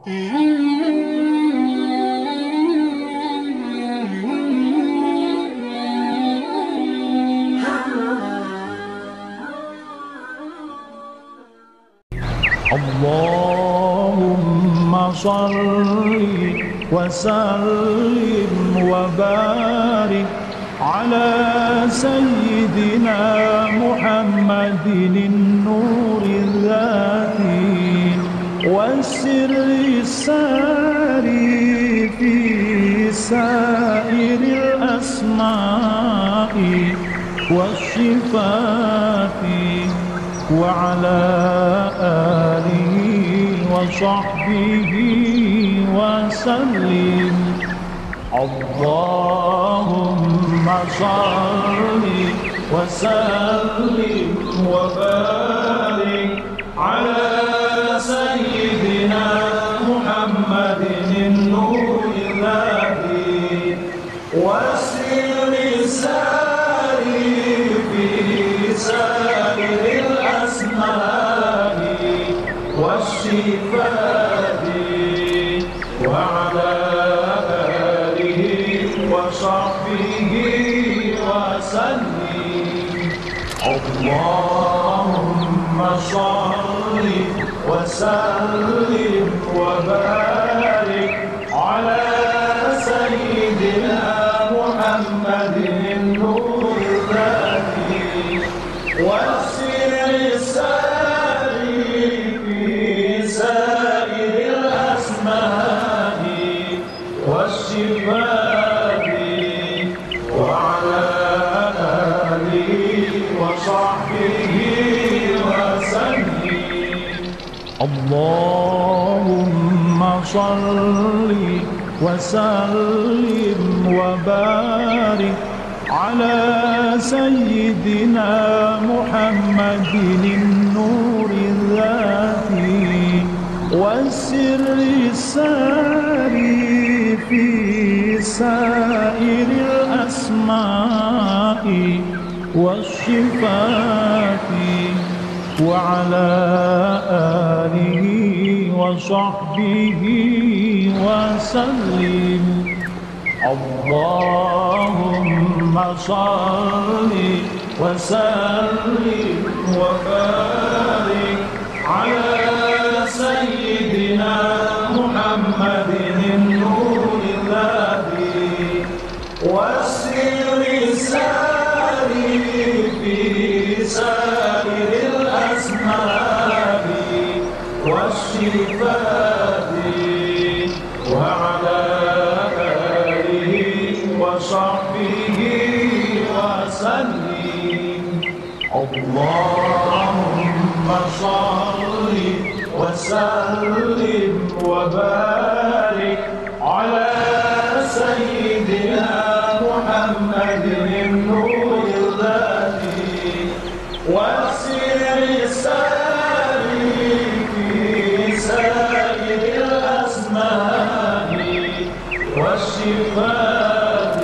اللهم صل وسلم وبارك على سيدنا محمد النور الذاتي والسر الساري في سائر الأسماء والصفات وعلى آله وصحبه وسلم. اللهم صل وسلم وبارك على سيدنا محمد النور الذاتي والسر الساري في سائر الأسماء والصفات وعلى آله وصحبه وسلم. اللهم صل وسلم وبارك على سيدنا محمد النور الذاتي والسر الساري في سائر الأسماء والصفات وعلى آله وصحبه وسلم. اللهم صل وسلم وبارك على سيدنا محمد النور الذاتي والسر الساري في سائر الأسماء والصفات وعلى آله وصحبه وسلم. اللهم صل وسلم وبارك على سيدنا محمد النور الذاتي والسر الساري في سائر الأسماء والصفات وعلى آله وصحبه وسلم. اللهم صل وسلم وبارك على سيدنا محمد النور الذاتي والسر الساري في سائر الأسماء والصفات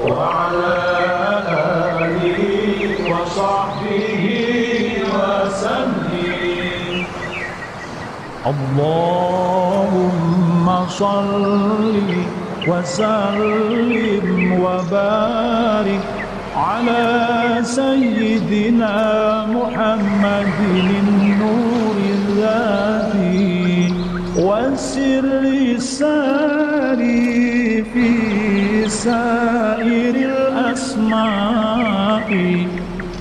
وعلى آله وصحبه وسلم. اللهم صل وسلم وبارك على سيدنا محمد النور الذاتي والسر الساري في سائر الأسماء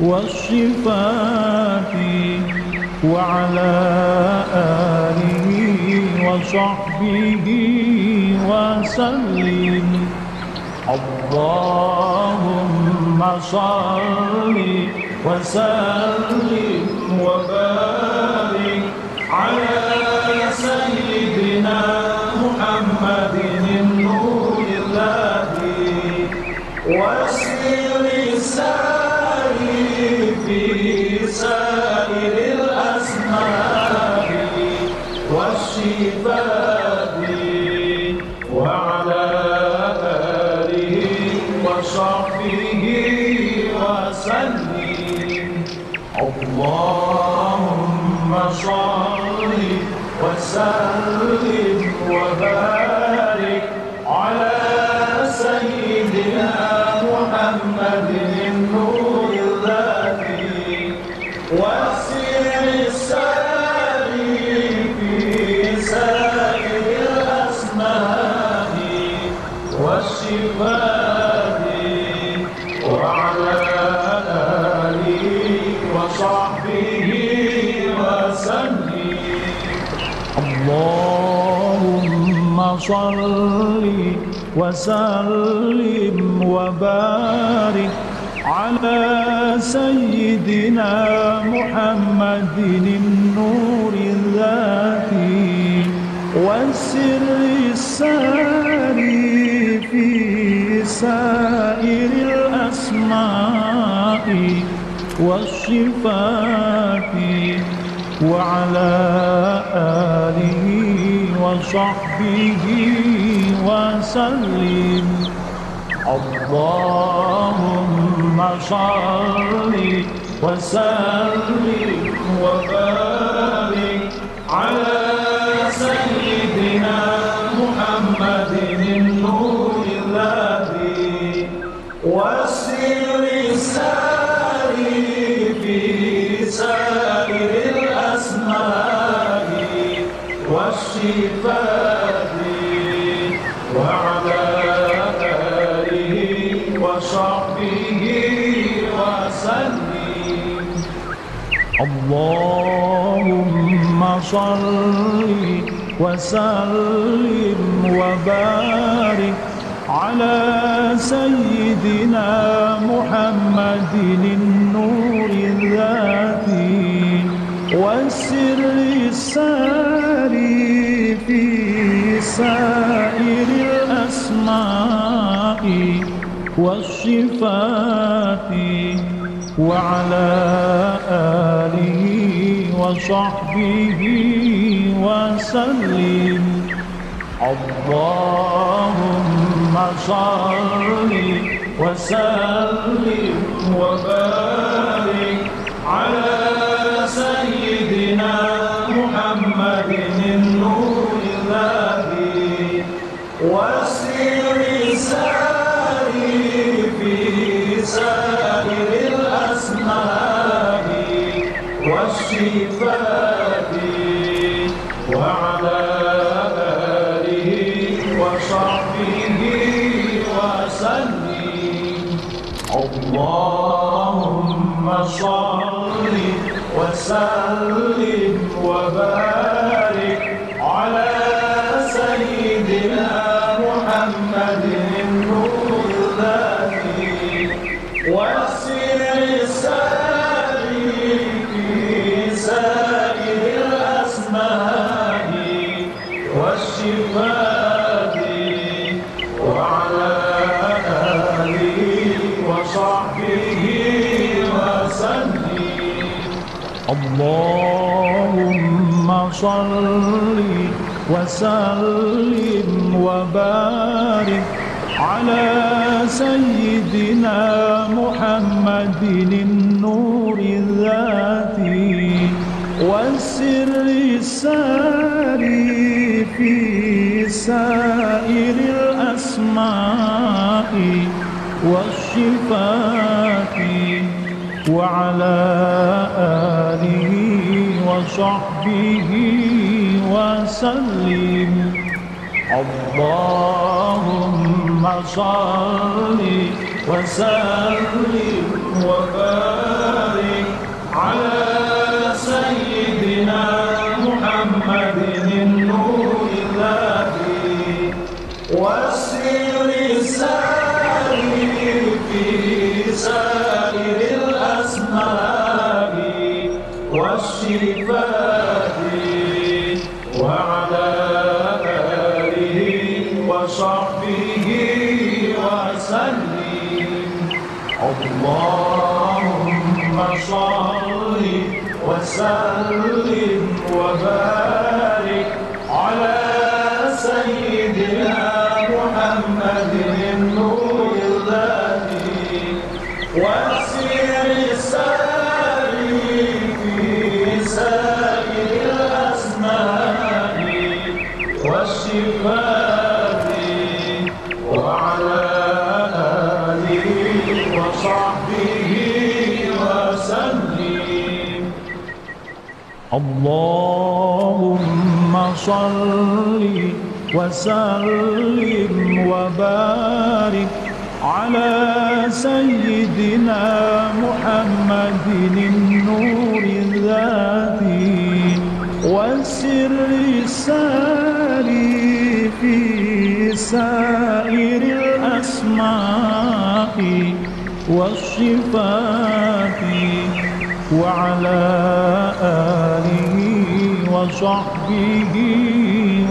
والصفات وعلى آله وصحبه وسلم. اللهم صل وسلم وبارك على سيدنا محمد النور الذاتي والسر الساري في سائر الأسماء والصفات وعلى آله وصحبه وسلم. اللهم صل وسلم وبارك على سيدنا محمد النور الذاتي والسر الساري في سائر الأسماء والصفات وعلى آله وصحبه وسلم. اللهم صل وسلم وبارك على سيدنا محمد النور الذاتي والسر الساري في سائر الأسماء والصفات وعلى آله وصحبه وسلم. اللهم صل وسلم وبارك على سيدنا محمد النور الذي والسر الساري في سائر الأسماء والصفات وعلى آله وصحبه وسلم. اللهم صل وسلم وبارك على سيدنا محمد النور الذاتي والسر الساري في سائر الأسماء والصفات وعلى آله وصحبه وسلم. اللهم صل وسلم وبارك على سيدنا محمد النور الذي والسر الساري في سائر الأسماء والصفات وعلى آله وصحبه وسلم. اللهم صل وسلم وبارك على سيدنا محمد النور الذاتي والسر الساري في سائر الأسماء والصفات وعلى آله وصحبه وسلم. اللهم صل وسلم وبارك على سيدنا محمد النور الذاتي والسر الساري في سائر الأسماء والصفات وعلى آله وصحبه وسلم. اللهم صل وسلم وبارك على سيدنا محمد النور الذي والسر الساري في سائر الأسماء والصفات وعلى آله وصحبه وسلم. اللهم صل وسلم وبارك على سيدنا محمد النور الذي والسر الساري في سائر الأسماء والصفات وعلى آله وصحبه وسلم. اللهم صل وسلم وبارك على سيدنا محمد النور الذاتي والسر الساري في سائر الأسماء والصفات وعلى آله وصحبه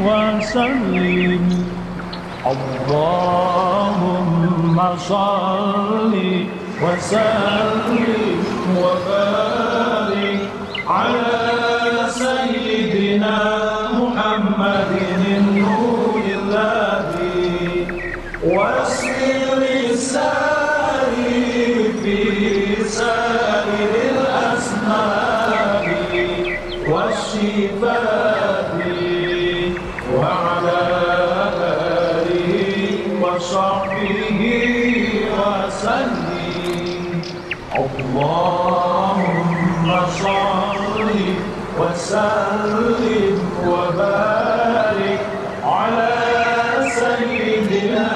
وسلم. اللهم صل وسلم وبارك على سيدنا محمد النور الذاتي والسر الساري في سائر الأسماء والصفات وعلى آله وصحبه وسلم. اللهم صل وسلم وبارك على سيدنا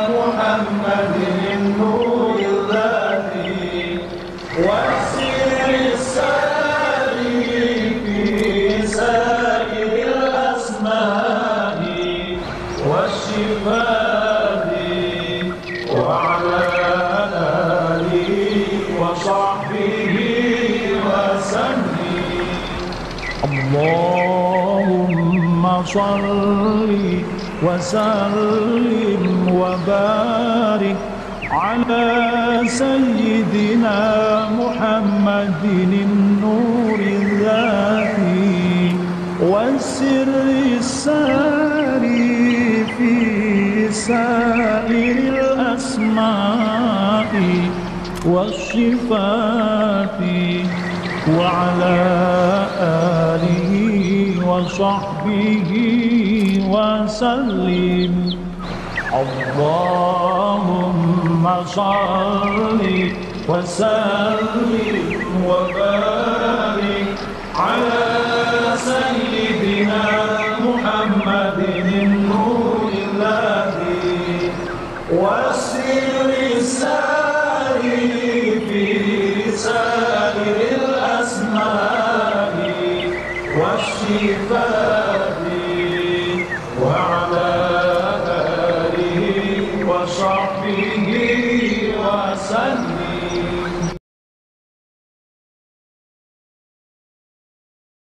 محمد النور الذاتي والسر الساري في سائر الأسماء والصفات وعلى آله وصحبه وسلم. اللهم صل وسلم وبارك على سيدنا محمد النور الذاتي والسر الساري في سائر الأسماء والصفات وعلى آله وصحبه وسلم. اللهم صل وسلم وبارك على سيدنا محمد النور الذي والسر الساري في سائر الأسماء والصفات